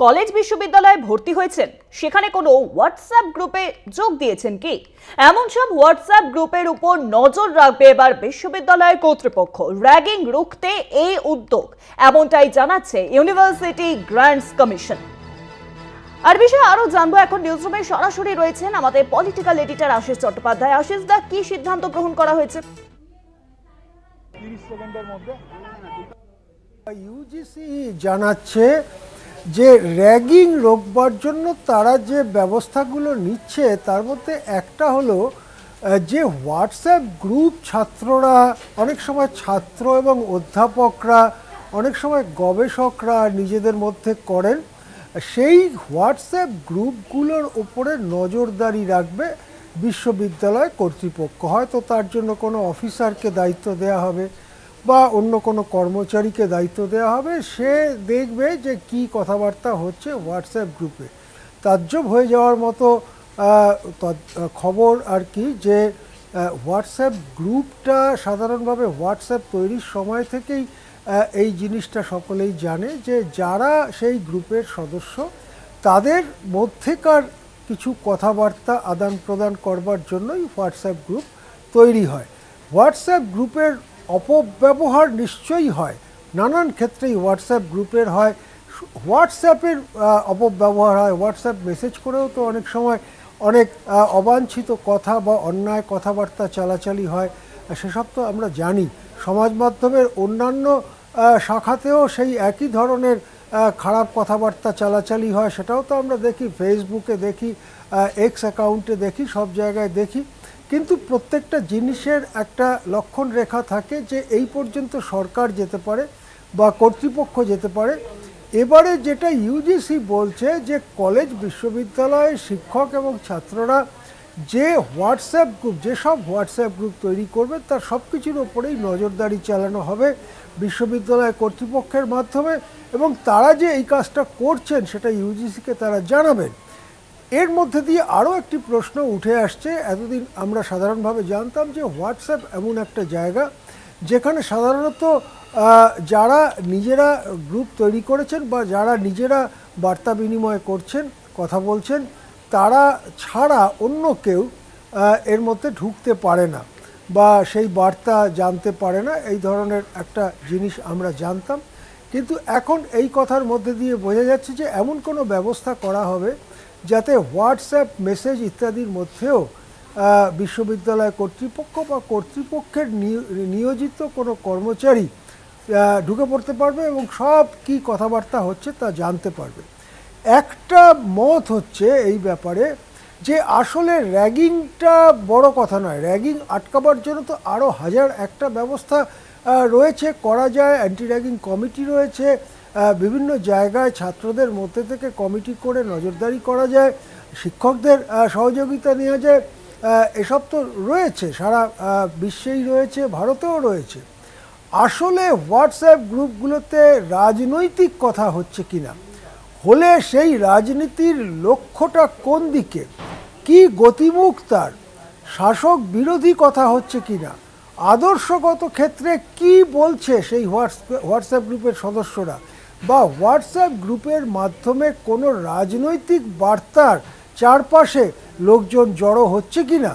College বিশ্ববিদ্যালয়ে ভর্তি হয়েছেন, সেখানে কোনো হোয়াটসঅ্যাপ গ্রুপে যোগ দিয়েছেন কি? এমন সব হোয়াটসঅ্যাপ গ্রুপের উপর নজর রাখবে এবার বিশ্ববিদ্যালয় কর্তৃপক্ষ। র্যাগিং রুখতে এই উদ্যোগ, এমনটাই জানাচ্ছে ইউনিভার্সিটি গ্র্যান্টস কমিশন। আর বিষয়ে আরো জানবো, এখন নিউজরুমে সরাসরি রয়েছেন আমাদের পলিটিক্যাল এডিটর আশিস চট্টোপাধ্যায়। আশিস দা, কি সিদ্ধান্ত গ্রহণ করা হয়েছে? 30 সেকেন্ডের মধ্যে ইউজিসি জানাচ্ছে যে র্যাগিং রোকবার জন্য তারা যে ব্যবস্থাগুলো নিচ্ছে তার মধ্যে একটা হলো যে হোয়াটসঅ্যাপ গ্রুপ ছাত্ররা, অনেক সময় ছাত্র এবং অধ্যাপকরা, অনেক সময় গবেষকরা নিজেদের মধ্যে করেন, সেই হোয়াটসঅ্যাপ গ্রুপগুলোর ওপরে নজরদারি রাখবে বিশ্ববিদ্যালয় কর্তৃপক্ষ। হয়তো তার জন্য কোনো অফিসারকে দায়িত্ব দেওয়া হবে বা অন্য কোনো কর্মচারীকে দায়িত্ব দেওয়া হবে, সে দেখবে যে কি কথাবার্তা হচ্ছে হোয়াটসঅ্যাপ গ্রুপে। তাজ্জব হয়ে যাওয়ার মতো খবর আর কি, যে হোয়াটসঅ্যাপ গ্রুপটা সাধারণভাবে হোয়াটসঅ্যাপ তৈরির সময় থেকেই এই জিনিসটা সকলেই জানে যে যারা সেই গ্রুপের সদস্য তাদের মধ্যেকার কিছু কথাবার্তা আদান প্রদান করবার জন্যই হোয়াটসঅ্যাপ গ্রুপ তৈরি হয়। হোয়াটসঅ্যাপ গ্রুপের অপব্যবহার নিশ্চয়ই হয়, নানান ক্ষেত্রেই হোয়াটসঅ্যাপ গ্রুপের হয়। হোয়াটসঅ্যাপের অপব্যবহার হয়, হোয়াটসঅ্যাপ মেসেজ করেও তো অনেক সময় অনেক অবাঞ্ছিত কথা বা অন্যায় কথাবার্তা চালাচালি হয়, সেসব তো আমরা জানি। সমাজ মাধ্যমের অন্যান্য শাখাতেও সেই একই ধরনের খারাপ কথাবার্তা চালাচালি হয়, সেটাও তো আমরা দেখি, ফেসবুকে দেখি, এক্স অ্যাকাউন্টে দেখি, সব জায়গায় দেখি। কিন্তু প্রত্যেকটা জিনিসের একটা লক্ষণ রেখা থাকে যে এই পর্যন্ত সরকার যেতে পারে বা কর্তৃপক্ষ যেতে পারে। এবারে যেটা ইউজিসি বলছে যে কলেজ বিশ্ববিদ্যালয়ে শিক্ষক এবং ছাত্ররা যে হোয়াটসঅ্যাপ গ্রুপ, যেসব হোয়াটসঅ্যাপ গ্রুপ তৈরি করবে তার সব কিছুর ওপরেই নজরদারি চালানো হবে বিশ্ববিদ্যালয় কর্তৃপক্ষের মাধ্যমে, এবং তারা যে এই কাজটা করছেন সেটা ইউজিসিকে তারা জানাবেন। এর মধ্যে দিয়ে আরও একটি প্রশ্ন উঠে আসছে। এতদিন আমরা সাধারণভাবে জানতাম যে হোয়াটসঅ্যাপ এমন একটা জায়গা যেখানে সাধারণত যারা নিজেরা গ্রুপ তৈরি করেছেন বা যারা নিজেরা বার্তা বিনিময় করছেন, কথা বলছেন, তারা ছাড়া অন্য কেউ এর মধ্যে ঢুকতে পারে না বা সেই বার্তা জানতে পারে না, এই ধরনের একটা জিনিস আমরা জানতাম। কিন্তু এখন এই কথার মধ্যে দিয়ে বোঝা যাচ্ছে যে এমন কোনো ব্যবস্থা করা হবে যাতে হোয়াটসঅ্যাপ মেসেজ ইত্যাদির মধ্যেও বিশ্ববিদ্যালয় কর্তৃপক্ষ বা কর্তৃপক্ষের নিয়োজিত কোনো কর্মচারী ঢুকে পড়তে পারবে এবং সব কি কথাবার্তা হচ্ছে তা জানতে পারবে। একটা মত হচ্ছে এই ব্যাপারে যে আসলে র্যাগিংটা বড় কথা নয়, র্যাগিং আটকাবার জন্য তো আরও হাজার একটা ব্যবস্থা রয়েছে, করা যায়। অ্যান্টি র্যাগিং কমিটি রয়েছে, বিভিন্ন জায়গায় ছাত্রদের মধ্যে থেকে কমিটি করে নজরদারি করা যায়, শিক্ষকদের সহযোগিতা নেওয়া যায়, এসব তো রয়েছে, সারা বিশ্বেই রয়েছে, ভারতেও রয়েছে। আসলে হোয়াটসঅ্যাপ গ্রুপগুলোতে রাজনৈতিক কথা হচ্ছে কিনা, হলে সেই রাজনীতির লক্ষ্যটা কোন দিকে, কি গতিমুখ তার, শাসক বিরোধী কথা হচ্ছে কিনা, আদর্শগত ক্ষেত্রে কি বলছে সেই হোয়াটসঅ্যাপ গ্রুপের সদস্যরা, বা হোয়াটসঅ্যাপ গ্রুপের মাধ্যমে কোনো রাজনৈতিক বার্তার চারপাশে লোকজন জড়ো হচ্ছে কিনা,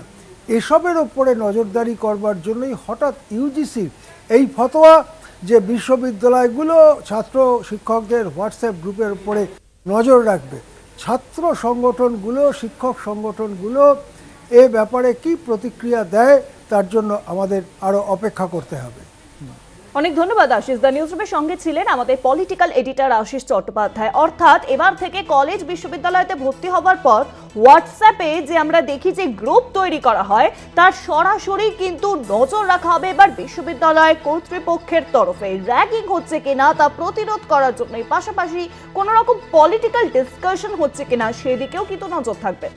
এসবের ওপরে নজরদারি করবার জন্যই হঠাৎ ইউজিসির এই ফতোয়া যে বিশ্ববিদ্যালয়গুলো ছাত্র শিক্ষকদের হোয়াটসঅ্যাপ গ্রুপের উপরে নজর রাখবে। ছাত্র সংগঠনগুলো, শিক্ষক সংগঠনগুলো এ ব্যাপারে কি প্রতিক্রিয়া দেয় তার জন্য আমাদের আরও অপেক্ষা করতে হবে। অনেক ধন্যবাদ আশিস দা। নিউজরুমের সঙ্গে ছিলেন আমাদের পলিটিক্যাল এডিটর আশিস চট্টোপাধ্যায়। অর্থাৎ এবার থেকে কলেজ বিশ্ববিদ্যালয়তে ভর্তি হবার পর হোয়াটসঅ্যাপে যে আমরা দেখি যে গ্রুপ তৈরি করা হয় তার সরাসরি কিন্তু নজর রাখা হবে এবার বিশ্ববিদ্যালয় কর্তৃপক্ষের তরফে। র্যাগিং হচ্ছে কিনা তা প্রতিরোধ করার জন্য পাশাপাশি কোনো রকম পলিটিক্যাল ডিসকাশন হচ্ছে কিনা সেদিকেও কিন্তু নজর থাকবে।